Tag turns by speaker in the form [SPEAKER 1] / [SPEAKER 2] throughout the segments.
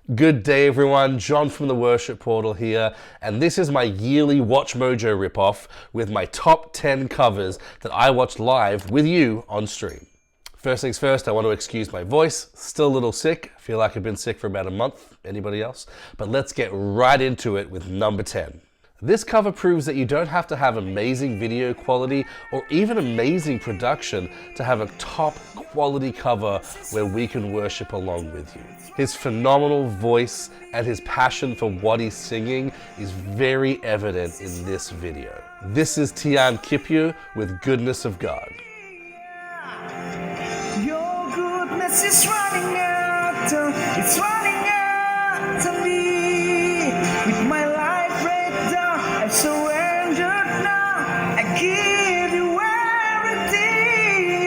[SPEAKER 1] Good day everyone, John from the Worship Portal here, and this is my yearly Watch Mojo ripoff with my top 10 covers that I watched live with you on stream. First things first, I want to excuse my voice, still a little sick, feel like I've been sick for about a month, anybody else? But let's get right into it with number 10. This cover proves that you don't have to have amazing video quality or even amazing production to have a top quality cover where we can worship along with you. His phenomenal voice and his passion for what he's singing is very evident in this video. This is Tian Kipyu with Goodness of God.
[SPEAKER 2] Your goodness is running out, it's running out to me. With my life right down, I've surrendered now, I give you everything.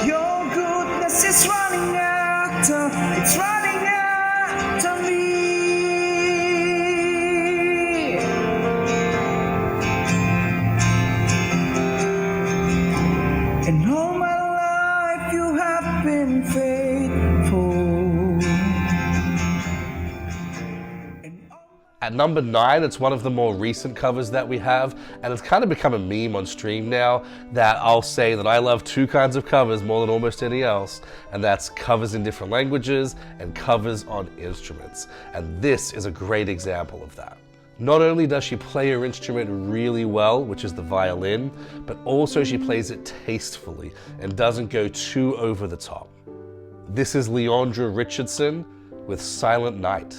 [SPEAKER 2] Your goodness is running out, it's running out to me. And all my life you have been faithful.
[SPEAKER 1] At number 9, it's one of the more recent covers that we have, and it's kind of become a meme on stream now that I'll say that I love two kinds of covers more than almost any else, and that's covers in different languages and covers on instruments. And this is a great example of that. Not only does she play her instrument really well, which is the violin, but also she plays it tastefully and doesn't go too over the top. This is Leandra Richardson with Silent Night.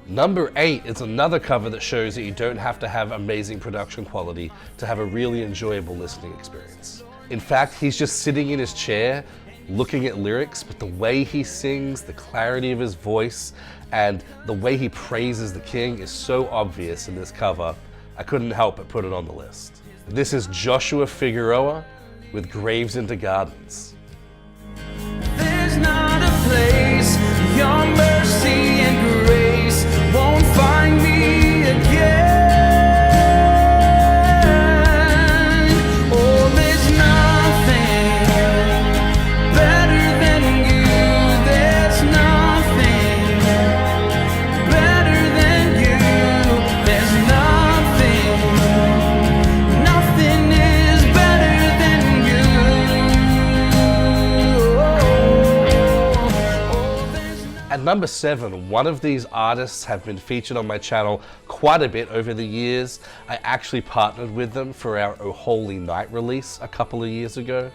[SPEAKER 1] Number 8 is another cover that shows that you don't have to have amazing production quality to have a really enjoyable listening experience. In fact, he's just sitting in his chair, looking at lyrics, but the way he sings, the clarity of his voice, and the way he praises the King is so obvious in this cover, I couldn't help but put it on the list. This is Joshua Figueroa with Graves into Gardens.
[SPEAKER 2] There's not a place your mercy and grace won't find me again. Oh, there's nothing better than you. There's nothing better than you. There's nothing is better than you.
[SPEAKER 1] At number 7, one of these artists have been featured on my channel quite a bit over the years. I actually partnered with them for our O Holy Night release a couple of years ago.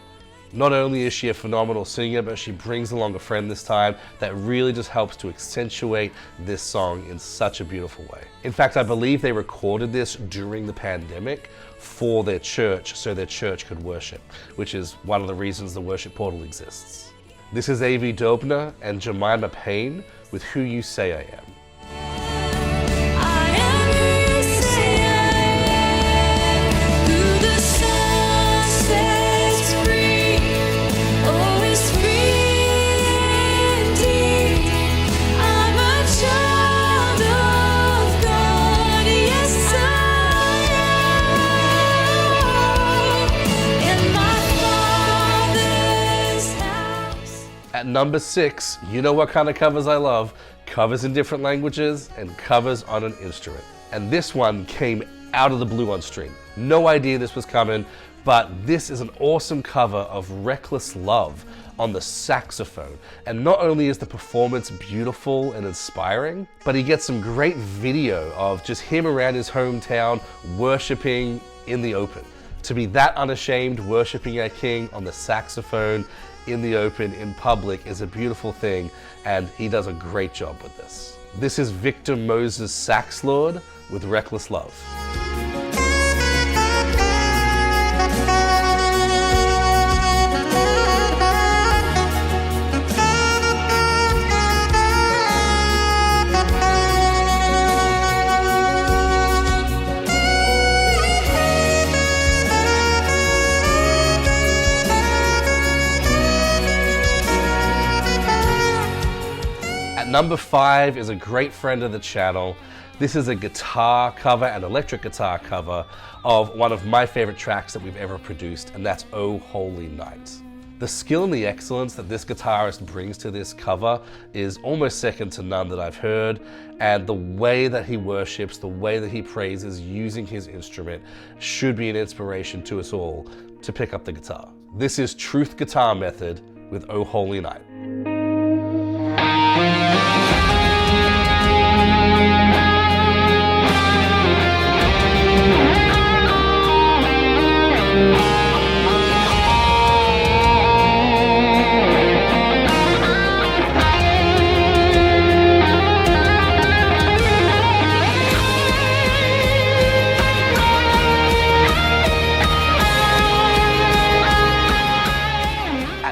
[SPEAKER 1] Not only is she a phenomenal singer, but she brings along a friend this time that really just helps to accentuate this song in such a beautiful way. In fact, I believe they recorded this during the pandemic for their church so their church could worship, which is one of the reasons the Worship Portal exists. This is A.V. Dobner and Jemima Payne with Who You Say I Am. At number 6, you know what kind of covers I love, covers in different languages and covers on an instrument. And this one came out of the blue on stream. No idea this was coming, but this is an awesome cover of Reckless Love on the saxophone. And not only is the performance beautiful and inspiring, but he gets some great video of just him around his hometown worshiping in the open. To be that unashamed worshiping our King on the saxophone in the open, in public, is a beautiful thing, and he does a great job with this. This is Victor Moses Sax Lord with Reckless Love. number 5 is a great friend of the channel. This is a guitar cover, an electric guitar cover of one of my favorite tracks that we've ever produced, and that's Oh Holy Night. The skill and the excellence that this guitarist brings to this cover is almost second to none that I've heard, and the way that he worships, the way that he praises using his instrument should be an inspiration to us all to pick up the guitar. This is Truth Guitar Method with Oh Holy Night.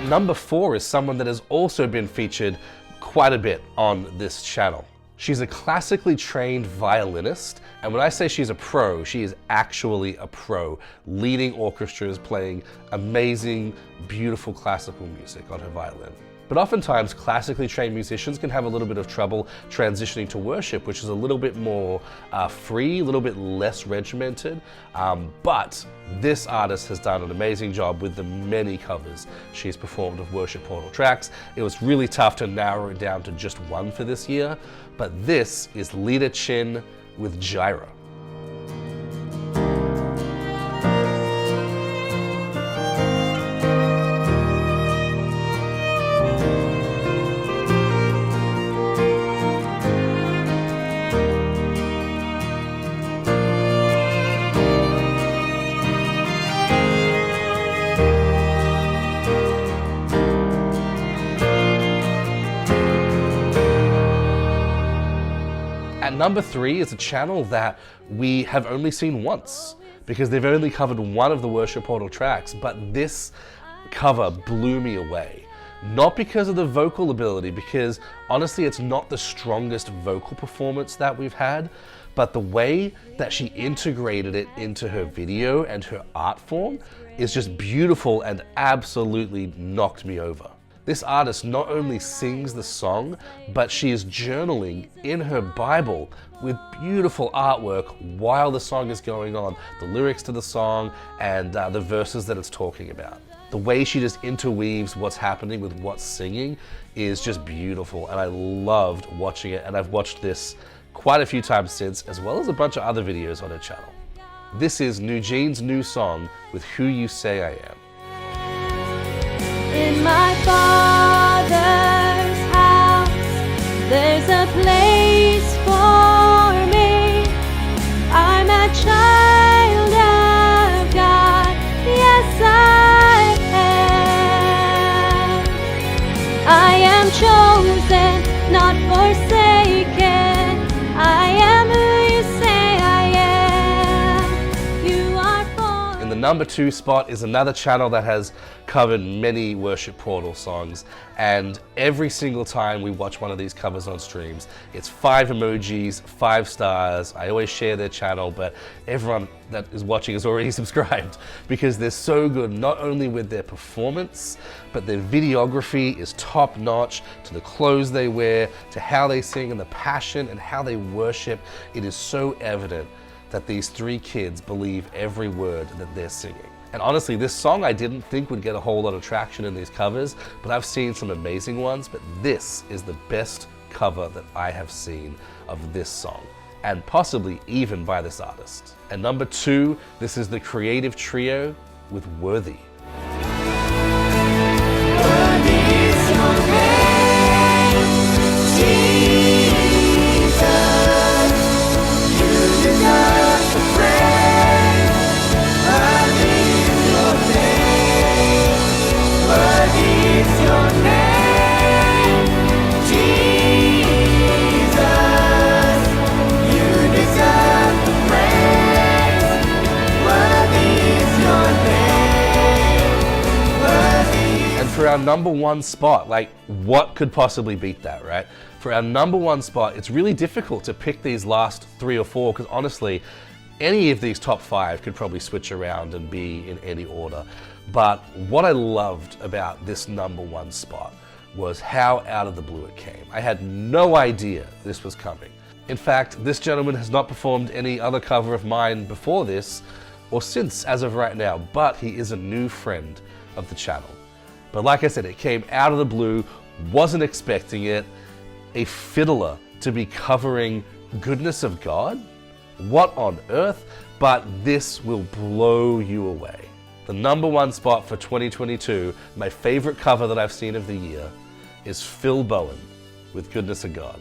[SPEAKER 1] Number 4 is someone that has also been featured quite a bit on this channel. She's a classically trained violinist, and when I say she's a pro, she is actually a pro, leading orchestras, playing amazing, beautiful classical music on her violin. But oftentimes, classically trained musicians can have a little bit of trouble transitioning to worship, which is a little bit more free, a little bit less regimented. But this artist has done an amazing job with the many covers she's performed of Worship Portal tracks. It was really tough to narrow it down to just one for this year, but this is Lita Chin with Gyra. At number 3 is a channel that we have only seen once because they've only covered one of the Worship Portal tracks, but this cover blew me away. Not because of the vocal ability, because honestly it's not the strongest vocal performance that we've had, but the way that she integrated it into her video and her art form is just beautiful and absolutely knocked me over. This artist not only sings the song, but she is journaling in her Bible with beautiful artwork while the song is going on, the lyrics to the song and the verses that it's talking about. The way she just interweaves what's happening with what's singing is just beautiful, and I loved watching it, and I've watched this quite a few times since, as well as a bunch of other videos on her channel. This is New Jean's new song with Who You Say I Am.
[SPEAKER 3] In my Father's house, there's a place for me. I'm a child of God, yes I am. I am chosen, not forsaken. I am who you say I am. You are for.
[SPEAKER 1] In the number 2 spot is another channel that has covered many Worship Portal songs, and every single time we watch one of these covers on streams, it's 5 emojis, 5 stars. I always share their channel, but everyone that is watching is already subscribed because they're so good, not only with their performance, but their videography is top notch, to the clothes they wear, to how they sing and the passion and how they worship. It is so evident that these 3 kids believe every word that they're singing. And honestly, this song I didn't think would get a whole lot of traction in these covers, but I've seen some amazing ones, but this is the best cover that I have seen of this song, and possibly even by this artist. And number 2, this is the Creative Trio with Worthy. For our number 1 spot, like what could possibly beat that, right? For our number 1 spot, it's really difficult to pick these last 3 or 4 because honestly, any of these top 5 could probably switch around and be in any order. But what I loved about this number 1 spot was how out of the blue it came. I had no idea this was coming. In fact, this gentleman has not performed any other cover of mine before this or since as of right now, but he is a new friend of the channel. But like I said, it came out of the blue, wasn't expecting it. A fiddler to be covering Goodness of God? What on earth? But this will blow you away. The #1 spot for 2022, my favorite cover that I've seen of the year, is Phil Bowen with Goodness of God.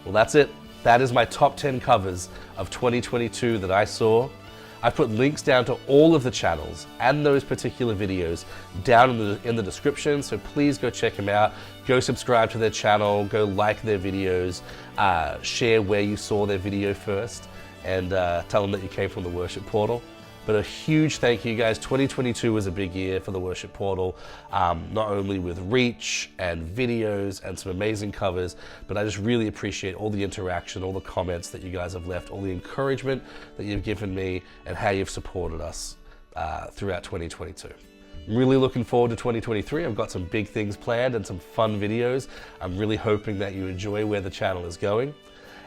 [SPEAKER 1] Well, that's it. That is my top 10 covers of 2022 that I saw. I've put links down to all of the channels and those particular videos down in the description, so please go check them out. Go subscribe to their channel, go like their videos, share where you saw their video first, and tell them that you came from the Worship Portal. But a huge thank you guys. 2022 was a big year for the Worship Portal, not only with reach and videos and some amazing covers, but I just really appreciate all the interaction, all the comments that you guys have left, all the encouragement that you've given me, and how you've supported us throughout 2022. I'm really looking forward to 2023. I've got some big things planned and some fun videos. I'm really hoping that you enjoy where the channel is going.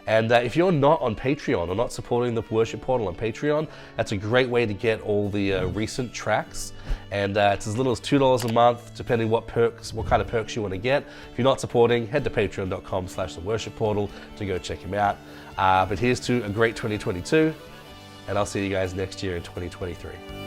[SPEAKER 1] And if you're not on Patreon or not supporting the Worship Portal on Patreon, that's a great way to get all the recent tracks. And it's as little as $2 a month, depending what kind of perks you want to get. If you're not supporting, head to patreon.com/theworshipportal to go check them out. But here's to a great 2022, and I'll see you guys next year in 2023.